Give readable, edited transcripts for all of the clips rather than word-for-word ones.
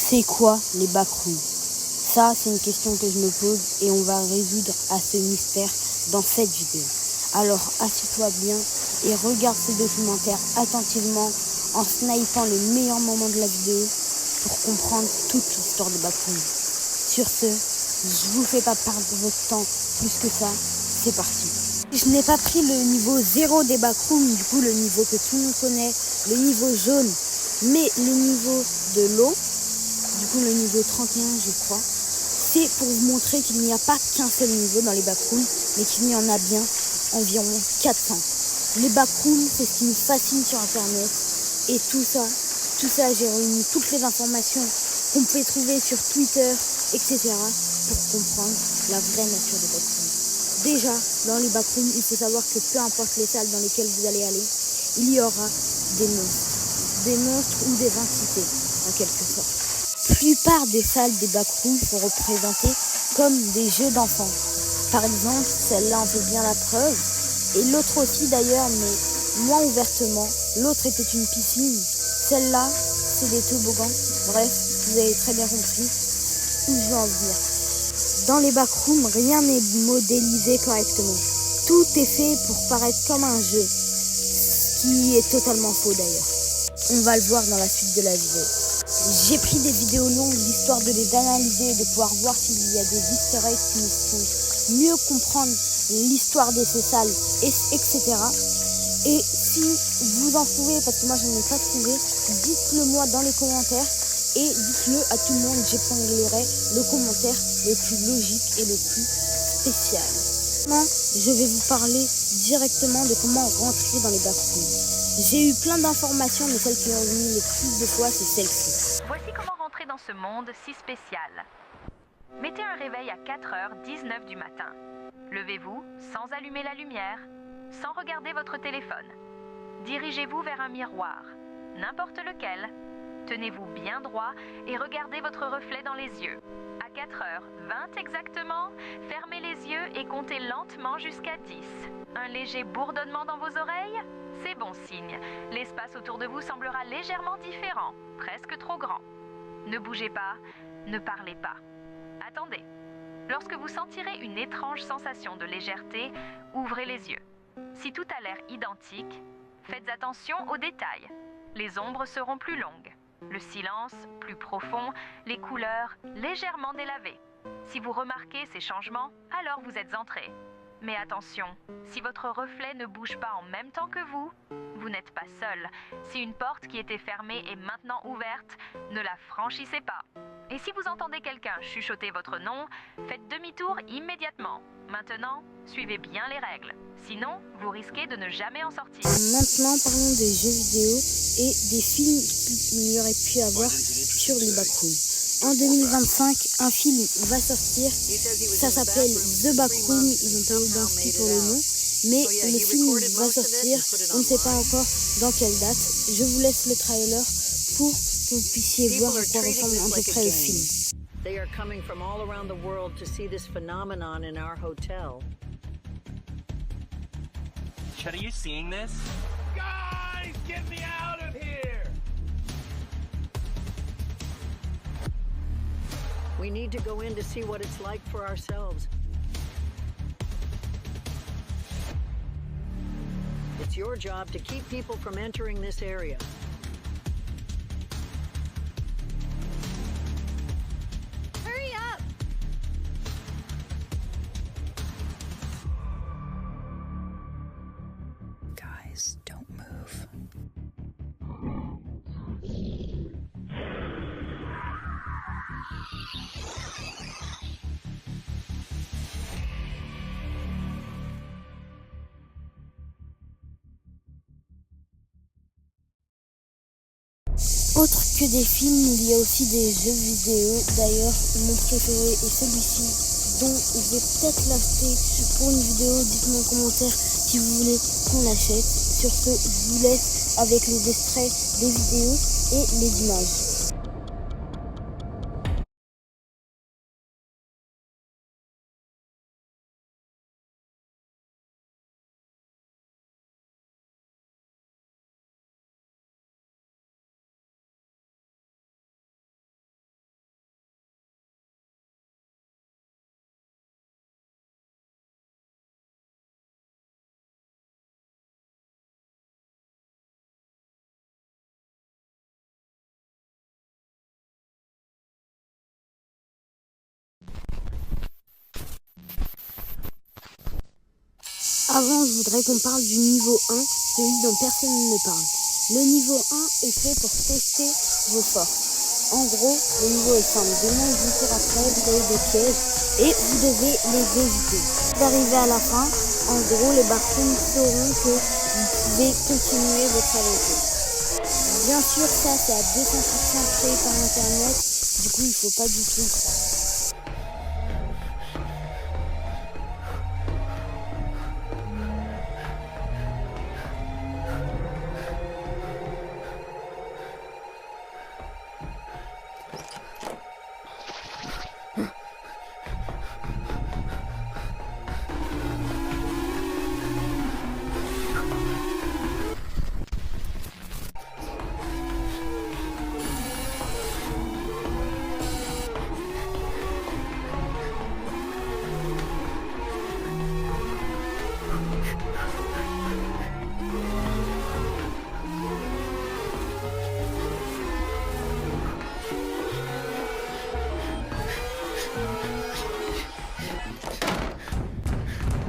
C'est quoi les backrooms? Ça, c'est une question que je me pose et on va résoudre à ce mystère dans cette vidéo. Alors, assieds-toi bien et regarde ce documentaire attentivement en snipant les meilleurs moments de la vidéo pour comprendre toute l'histoire des backrooms. Sur ce, je vous fais pas perdre votre temps plus que ça, c'est parti. Je n'ai pas pris le niveau 0 des backrooms, du coup le niveau que tout le monde connaît, le niveau jaune, mais le niveau de l'eau, du coup le niveau 31 je crois, c'est pour vous montrer qu'il n'y a pas qu'un seul niveau dans les backrooms, mais qu'il y en a bien environ 400. Les backrooms, c'est ce qui nous fascine sur internet, et tout ça j'ai réuni toutes les informations qu'on peut trouver sur Twitter, etc. pour comprendre la vraie nature des backrooms. Déjà, dans les backrooms, il faut savoir que peu importe les salles dans lesquelles vous allez aller, il y aura des monstres ou des entités, en quelque sorte. La plupart des salles des backrooms sont représentées comme des jeux d'enfants. Par exemple, celle-là en fait bien la preuve, et l'autre aussi d'ailleurs, mais moins ouvertement. L'autre était une piscine, celle-là, c'est des toboggans. Bref, vous avez très bien compris où je veux en venir. Dans les backrooms, rien n'est modélisé correctement. Tout est fait pour paraître comme un jeu, ce qui est totalement faux d'ailleurs. On va le voir dans la suite de la vidéo. J'ai pris des vidéos longues histoire de les analyser et de pouvoir voir s'il y a des easter eggs qui nous font mieux comprendre l'histoire de ces salles, etc. Et si vous en trouvez, parce que moi je n'en ai pas trouvé, dites-le moi dans les commentaires et dites-le à tout le monde, j'épinglerai le commentaire le plus logique et le plus spécial. Maintenant, je vais vous parler directement de comment rentrer dans les backrooms. J'ai eu plein d'informations, mais celle qui est revenue le plus de fois, c'est celle-ci. Voici comment rentrer dans ce monde si spécial. Mettez un réveil à 4h19 du matin. Levez-vous sans allumer la lumière, sans regarder votre téléphone. Dirigez-vous vers un miroir, n'importe lequel. Tenez-vous bien droit et regardez votre reflet dans les yeux. À 4h20 exactement, fermez les yeux et comptez lentement jusqu'à 10. Un léger bourdonnement dans vos oreilles? C'est bon signe. L'espace autour de vous semblera légèrement différent, presque trop grand. Ne bougez pas, ne parlez pas. Attendez. Lorsque vous sentirez une étrange sensation de légèreté, ouvrez les yeux. Si tout a l'air identique, faites attention aux détails. Les ombres seront plus longues, le silence plus profond, les couleurs légèrement délavées. Si vous remarquez ces changements, alors vous êtes entré. Mais attention, si votre reflet ne bouge pas en même temps que vous, vous n'êtes pas seul. Si une porte qui était fermée est maintenant ouverte, ne la franchissez pas. Et si vous entendez quelqu'un chuchoter votre nom, faites demi-tour immédiatement. Maintenant, suivez bien les règles. Sinon, vous risquez de ne jamais en sortir. Maintenant, parlons des jeux vidéo et des films qu'il y aurait pu avoir sur les backrooms. En 2025, un film va sortir, ça s'appelle The Backroom, ils n'ont pas identifié pour le nom, mais le film va sortir, on ne sait pas encore dans quelle date. Je vous laisse le trailer pour que vous puissiez voir à quoi ressemble à peu près le film. They are coming from all around the world to see this phenomenon in our hotel. Chet, are you seeing this? Guys, get me out of here! We need to go in to see what it's like for ourselves. It's your job to keep people from entering this area. Hurry up! Guys, don't move. Autre que des films, il y a aussi des jeux vidéo. D'ailleurs, mon préféré est celui-ci, dont je vais peut-être l'acheter pour une vidéo. Dites-moi en commentaire si vous voulez qu'on l'achète. Sur ce, je vous laisse avec les extraits des vidéos et les images. Avant, je voudrais qu'on parle du niveau 1, celui dont personne ne parle. Le niveau 1 est fait pour tester vos forces. En gros, le niveau est simple. Des monstres vous courent après, vous avez des pièges et vous devez les éviter. Vous arrivez à la fin, en gros, les Bartons sauront que vous pouvez continuer votre aventure. Bien sûr, ça c'est à 200% créé par internet, du coup il ne faut pas du tout le croire.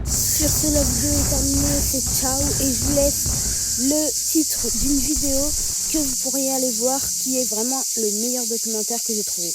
Sur ce, la vidéo est terminée, c'est ciao et je vous laisse le titre d'une vidéo que vous pourriez aller voir qui est vraiment le meilleur documentaire que j'ai trouvé.